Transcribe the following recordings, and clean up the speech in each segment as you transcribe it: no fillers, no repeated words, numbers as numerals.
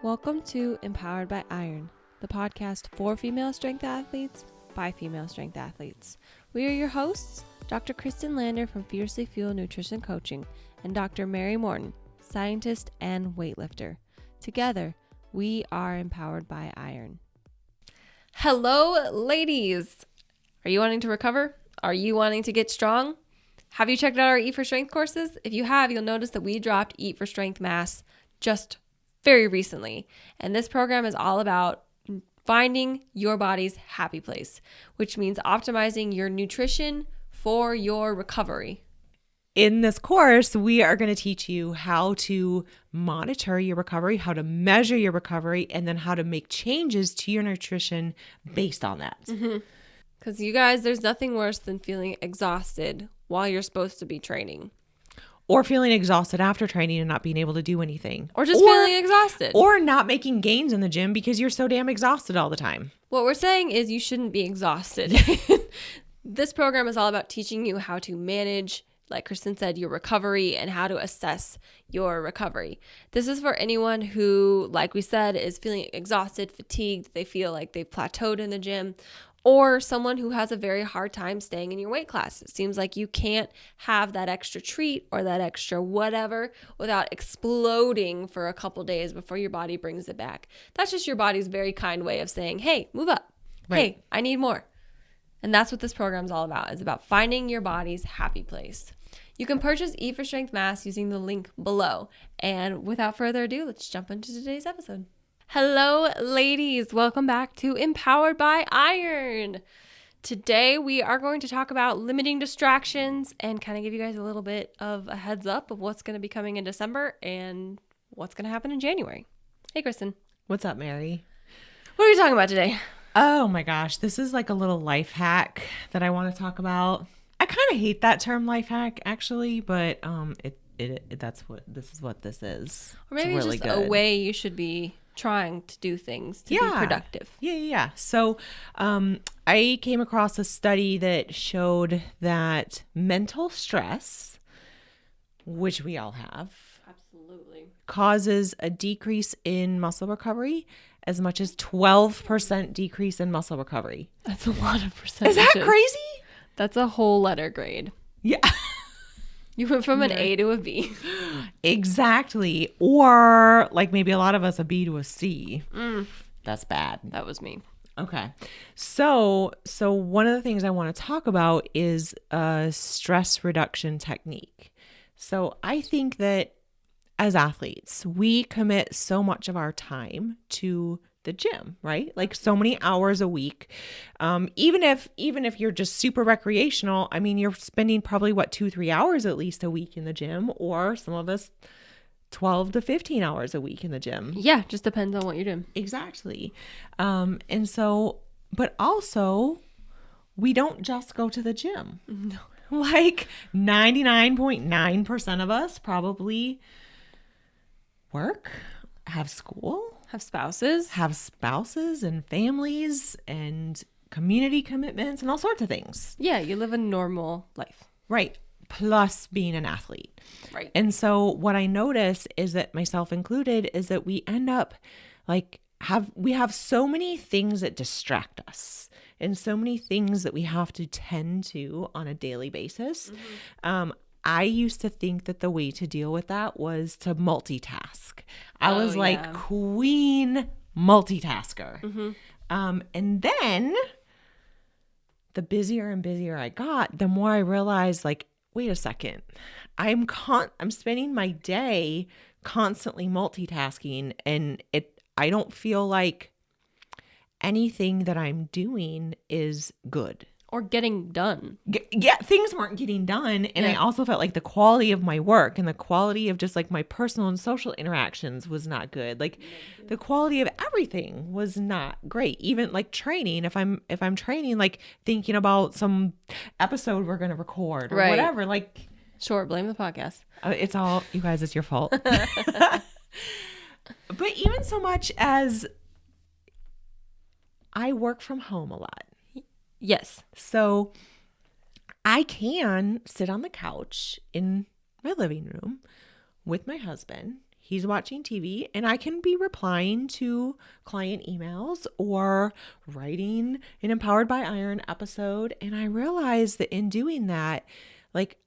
Welcome to Empowered by Iron, the podcast for female strength athletes by female strength athletes. We are your hosts, Dr. Kristin Lander from Fiercely Fueled Nutrition Coaching and Dr. Mary Morton, scientist and weightlifter. Together, we are Empowered by Iron. Hello, ladies. Are you wanting to recover? Are you wanting to get strong? Have you checked out our Eat for Strength courses? If you have, you'll notice that we dropped Eat for Strength Mass just very recently. And this program is all about finding your body's happy place, which means optimizing your nutrition for your recovery. In this course, we are going to teach you how to monitor your recovery, how to measure your recovery, and then how to make changes to your nutrition based on that. Because you guys, there's nothing worse than feeling exhausted while you're supposed to be training. Or feeling exhausted after training and not being able to do anything. Or just feeling exhausted. Or not making gains in the gym because you're so damn exhausted all the time. What we're saying is you shouldn't be exhausted. This program is all about teaching you how to manage, like Kristin said, your recovery and how to assess your recovery. This is for anyone who, like we said, is feeling exhausted, fatigued, they feel like they've plateaued in the gym, or someone who has a very hard time staying in your weight class. It seems like you can't have that extra treat or that extra whatever without exploding for a couple days before your body brings it back. That's just your body's very kind way of saying, hey, move up. Right. Hey, I need more. And that's what this program is all about. It's about finding your body's happy place. You can purchase Eat for Strength Mass using the link below. And without further ado, let's jump into today's episode. Hello, ladies. Welcome back to Empowered by Iron. Today, we are going to talk about limiting distractions and kind of give you guys a little bit of a heads up of what's going to be coming in December and what's going to happen in January. Hey, Kristin. What's up, Mary? What are we talking about today? Oh my gosh, this is like a little life hack that I want to talk about. I kind of hate that term life hack, actually, but this is what this is. Or maybe it's really just a way you should be trying to do things to be productive. Yeah. So I came across a study that showed that mental stress, which we all have, absolutely, causes a decrease in muscle recovery, as much as 12% decrease in muscle recovery. That's a lot of percentages. Is that crazy? That's a whole letter grade. Yeah. You went from an A to a B. Exactly. Or like maybe a lot of us a B to a C. That's bad. That was me. Okay. So one of the things I want to talk about is a stress reduction technique. So I think that as athletes, we commit so much of our time to the gym, right? Like so many hours a week. Even if you're just super recreational, I mean, you're spending probably 2-3 hours at least a week in the gym, or some of us 12 to 15 hours a week in the gym. Yeah, just depends on what you're doing. Exactly. And so, but also we don't just go to the gym. No. Like 99.9% of us probably work, have school, have spouses and families and community commitments and all sorts of things. Yeah, you live a normal life. Right. Plus being an athlete. Right. And so what I notice is that, myself included, is that we end up we have so many things that distract us and so many things that we have to tend to on a daily basis. I used to think that the way to deal with that was to multitask. I was queen multitasker. And then the busier and busier I got, the more I realized, wait a second, I'm spending my day constantly multitasking, and I don't feel like anything that I'm doing is good. Or getting done. Yeah, things weren't getting done. And I also felt like the quality of my work and the quality of just my personal and social interactions was not good. The quality of everything was not great. Even training, if I'm training, thinking about some episode we're going to record or whatever, sure, blame the podcast. It's all, you guys, it's your fault. But even so much as I work from home a lot. Yes. So I can sit on the couch in my living room with my husband. he's watching TV, and I can be replying to client emails or writing an Empowered by Iron episode. And I realized that in doing that, like,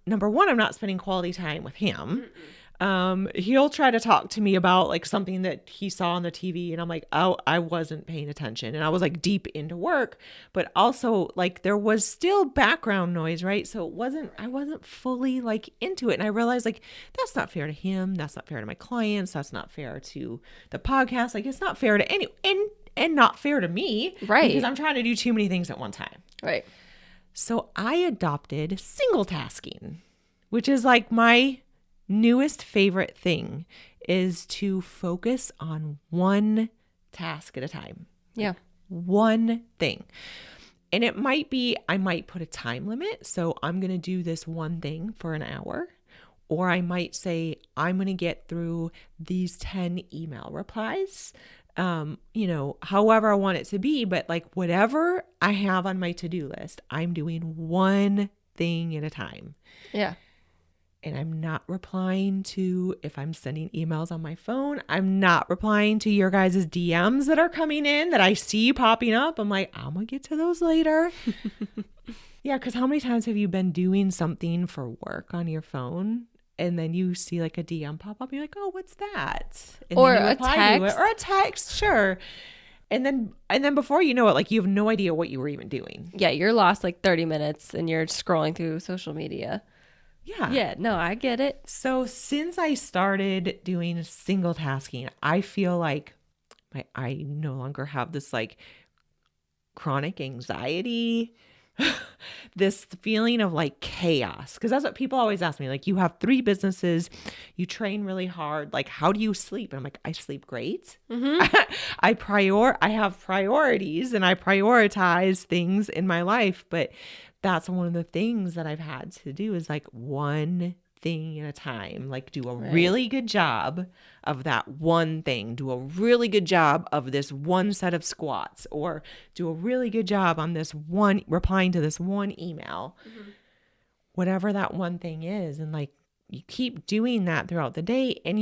number one, I'm not spending quality time with him. He'll try to talk to me about like something that he saw on the TV, and I'm like, oh, I wasn't paying attention, and I was like deep into work, but also like there was still background noise, right? So I wasn't fully like into it. And I realized like that's not fair to him, that's not fair to my clients, that's not fair to the podcast, like it's not fair to any and not fair to me, right? Because I'm trying to do too many things at one time, right? So I adopted single tasking, which is like my newest favorite thing, is to focus on one task at a time. Yeah. One thing. And it might be, I might put a time limit. So I'm going to do this one thing for an hour. Or I might say, I'm going to get through these 10 email replies. However I want it to be, but like whatever I have on my to-do list, I'm doing one thing at a time. Yeah. And I'm not replying to, if I'm sending emails on my phone, I'm not replying to your guys' DMs that are coming in that I see popping up. I'm like, I'm going to get to those later. Yeah, because how many times have you been doing something for work on your phone and then you see like a DM pop up? You're like, oh, what's that? And or then you a reply text. to it, or a text, sure. And then before you know it, like you have no idea what you were even doing. Yeah, you're lost like 30 minutes and you're scrolling through social media. Yeah. Yeah, no, I get it. So since I started doing single tasking, I feel like I no longer have this like chronic anxiety, this feeling of like chaos. Because that's what people always ask me. Like, you have 3 businesses, you train really hard. Like, how do you sleep? And I'm like, I sleep great. Mm-hmm. I have priorities and I prioritize things in my life, but that's one of the things that I've had to do is like one thing at a time, like do a really good job of that one thing, do a really good job of this one set of squats, or do a really good job on this one, replying to this one email, whatever that one thing is. And like, you keep doing that throughout the day and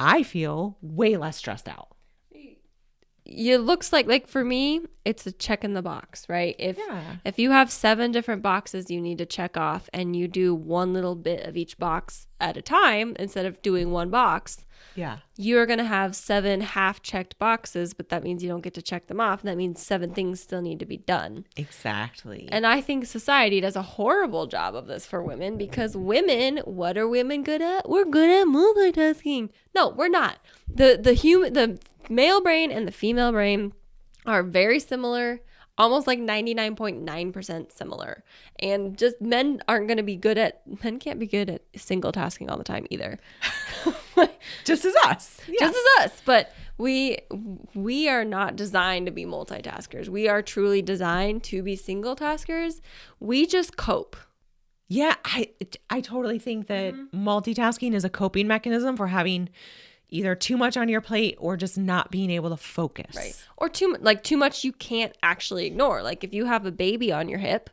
I feel way less stressed out. It looks like for me, it's a check in the box, right? If you have 7 different boxes you need to check off and you do one little bit of each box at a time instead of doing one box, you're going to have 7 half-checked boxes, but that means you don't get to check them off. And that means 7 things still need to be done. Exactly. And I think society does a horrible job of this for women, because women, what are women good at? We're good at multitasking. No, we're not. The male brain and the female brain are very similar, almost like 99.9% similar. And just men can't be good at single tasking all the time either. Just as us. Yeah. Just as us. But we are not designed to be multitaskers. We are truly designed to be single taskers. We just cope. Yeah, I totally think that multitasking is a coping mechanism for having either too much on your plate or just not being able to focus. Right. Or too much you can't actually ignore. Like if you have a baby on your hip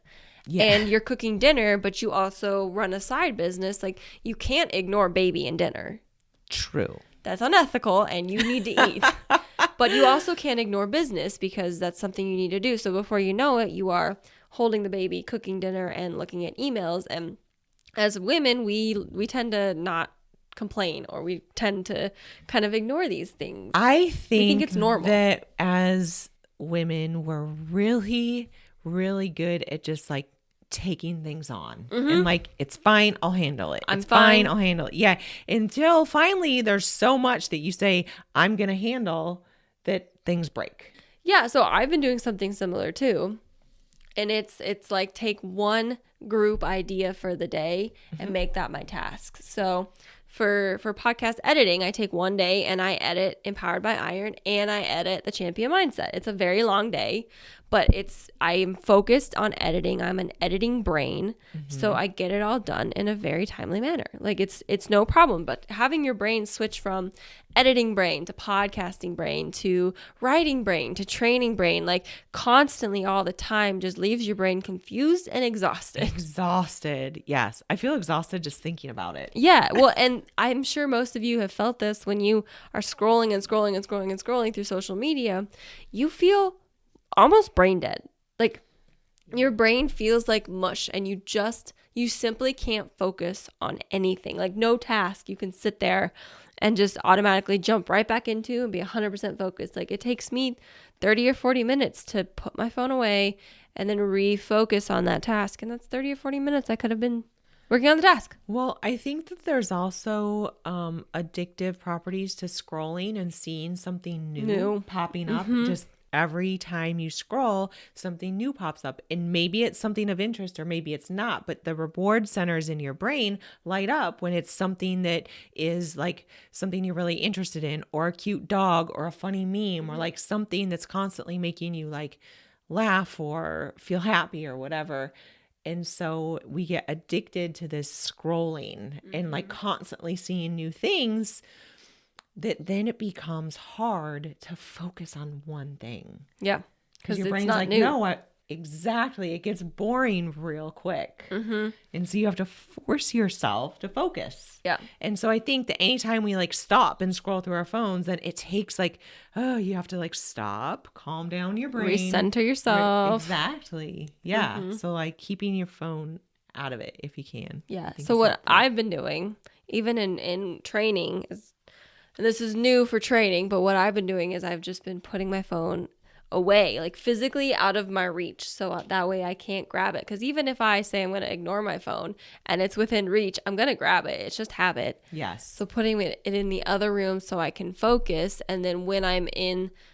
and you're cooking dinner, but you also run a side business, like you can't ignore baby and dinner. True. That's unethical and you need to eat. But you also can't ignore business because that's something you need to do. So before you know it, you are holding the baby, cooking dinner, and looking at emails. And as women, we tend to not complain, or we tend to kind of ignore these things. I think it's normal that as women, we're really, really good at just like taking things on and like, it's fine, I'll handle it. It's fine, I'll handle it. Yeah. Until finally there's so much that you say, I'm going to handle, that things break. Yeah. So I've been doing something similar too. And it's like take one group idea for the day and make that my task. So for podcast editing, I take one day and I edit Empowered by Iron and I edit the Champion Mindset. It's a very long day, but I am focused on editing. I'm an editing brain. So I get it all done in a very timely manner. Like it's no problem, but having your brain switch from editing brain to podcasting brain to writing brain to training brain, like constantly all the time just leaves your brain confused and exhausted. Exhausted. Yes. I feel exhausted just thinking about it. Yeah. Well, and I'm sure most of you have felt this when you are scrolling and scrolling and scrolling and scrolling through social media. You feel almost brain dead. Like your brain feels like mush and you simply can't focus on anything. Like no task you can sit there and just automatically jump right back into and be 100% focused. Like it takes me 30 or 40 minutes to put my phone away and then refocus on that task. And that's 30 or 40 minutes I could have been working on the task. Well, I think that there's also addictive properties to scrolling and seeing something new. Popping up. Just every time you scroll, something new pops up. And maybe it's something of interest or maybe it's not. But the reward centers in your brain light up when it's something that is like something you're really interested in, or a cute dog or a funny meme, or like something that's constantly making you like laugh or feel happy or whatever. And so we get addicted to this scrolling and like constantly seeing new things, that then it becomes hard to focus on one thing. Yeah. Because your brain's like, no, exactly. It gets boring real quick. And so you have to force yourself to focus. Yeah. And so I think that anytime we like stop and scroll through our phones, then it takes like, oh, you have to like stop, calm down your brain. Recenter yourself. Exactly. Yeah. So like keeping your phone out of it if you can. Yeah. So what I've been doing, even in training, is, and this is new for training, but what I've been doing is I've just been putting my phone away, like physically out of my reach. So that way I can't grab it. Because even if I say I'm going to ignore my phone and it's within reach, I'm going to grab it. It's just habit. Yes. So putting it in the other room so I can focus. And then when I'm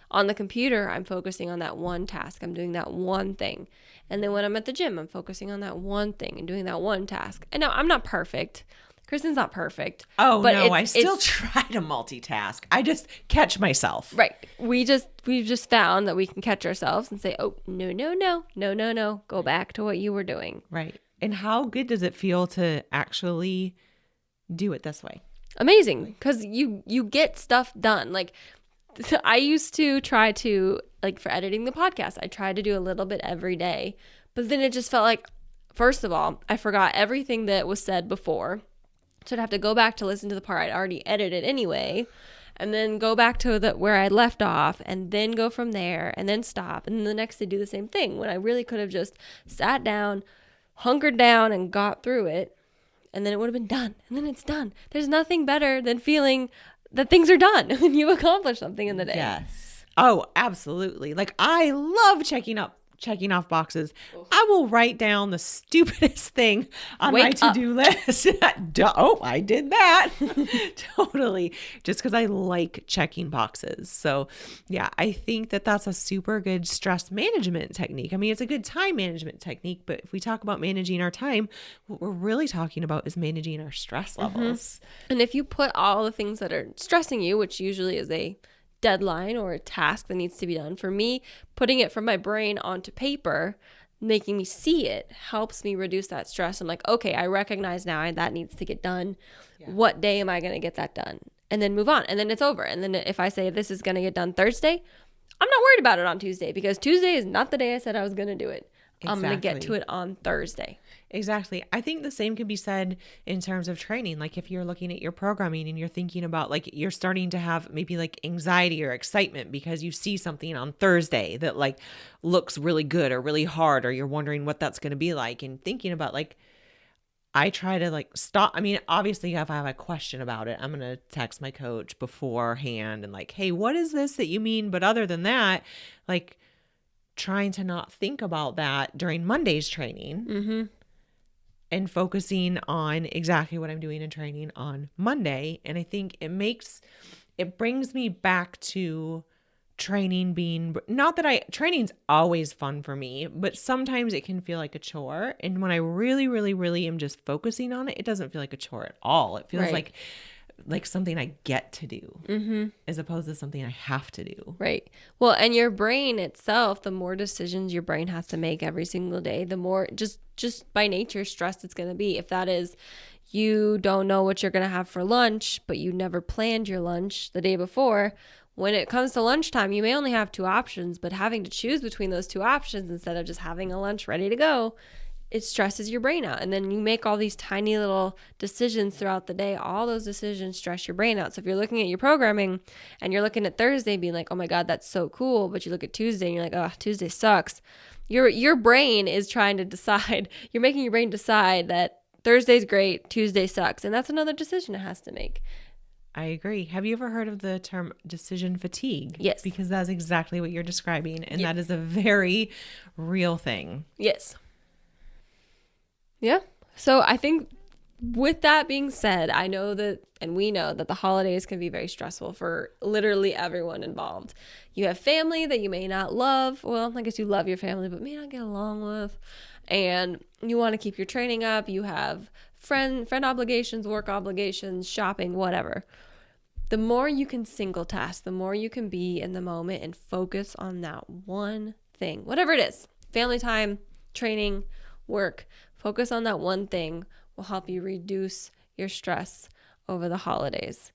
on the computer, I'm focusing on that one task. I'm doing that one thing. And then when I'm at the gym, I'm focusing on that one thing and doing that one task. And now I'm not perfect. Kristin's not perfect. Oh, but no, I still try to multitask. I just catch myself. Right. We've just found that we can catch ourselves and say, oh, no. Go back to what you were doing. Right. And how good does it feel to actually do it this way? Amazing. Because you get stuff done. Like I used to try to, like for editing the podcast, I tried to do a little bit every day. But then it just felt like, first of all, I forgot everything that was said before. So I'd have to go back to listen to the part I'd already edited anyway, and then go back to where I left off, and then go from there, and then stop, and then the next day do the same thing, when I really could have just sat down, hunkered down, and got through it, and then it would have been done, and then it's done. There's nothing better than feeling that things are done when you accomplish something in the day. Yes. Oh, absolutely. Like I love checking off boxes. I will write down the stupidest thing on my to-do list. Oh, I did that. Totally. Just because I like checking boxes. So yeah, I think that that's a super good stress management technique. I mean, it's a good time management technique, but if we talk about managing our time, what we're really talking about is managing our stress levels. And if you put all the things that are stressing you, which usually is a deadline or a task that needs to be done. For me, putting it from my brain onto paper, making me see it, helps me reduce that stress. I'm like, okay, I recognize now that needs to get done. Yeah. What day am I going to get that done? And then move on. And then it's over. And then if I say this is going to get done Thursday, I'm not worried about it on Tuesday, because Tuesday is not the day I said I was going to do it. Exactly. I'm going to get to it on Thursday. Exactly. I think the same can be said in terms of training. Like if you're looking at your programming and you're thinking about like you're starting to have maybe like anxiety or excitement because you see something on Thursday that like looks really good or really hard, or you're wondering what that's going to be like, and thinking about like, I try to like stop. I mean, obviously if I have a question about it, I'm going to text my coach beforehand and like, hey, what is this that you mean? But other than that, like trying to not think about that during Monday's training and focusing on exactly what I'm doing in training on Monday. And I think it brings me back to training being, not that training's always fun for me, but sometimes it can feel like a chore. And when I really, really, really am just focusing on it, it doesn't feel like a chore at all. It feels like like something I get to do as opposed to something I have to do. Right. Well, and your brain itself, the more decisions your brain has to make every single day, the more just by nature stressed it's going to be. If that is, you don't know what you're going to have for lunch, but you never planned your lunch the day before. When it comes to lunchtime, you may only have 2 options, but having to choose between those 2 options instead of just having a lunch ready to go, it stresses your brain out. And then you make all these tiny little decisions throughout the day. All those decisions stress your brain out. So if you're looking at your programming and you're looking at Thursday being like, oh my God, that's so cool. But you look at Tuesday and you're like, oh, Tuesday sucks. Your brain is trying to decide. You're making your brain decide that Thursday's great, Tuesday sucks. And that's another decision it has to make. I agree. Have you ever heard of the term decision fatigue? Yes. Because that's exactly what you're describing. And that is a very real thing. Yes. Yeah. So I think with that being said, I know that, and we know that the holidays can be very stressful for literally everyone involved. You have family that you may not love. Well, I guess you love your family, but may not get along with. And you want to keep your training up. You have friend obligations, work obligations, shopping, whatever. The more you can single task, the more you can be in the moment and focus on that one thing, whatever it is, family time, training, work, focus on that one thing will help you reduce your stress over the holidays.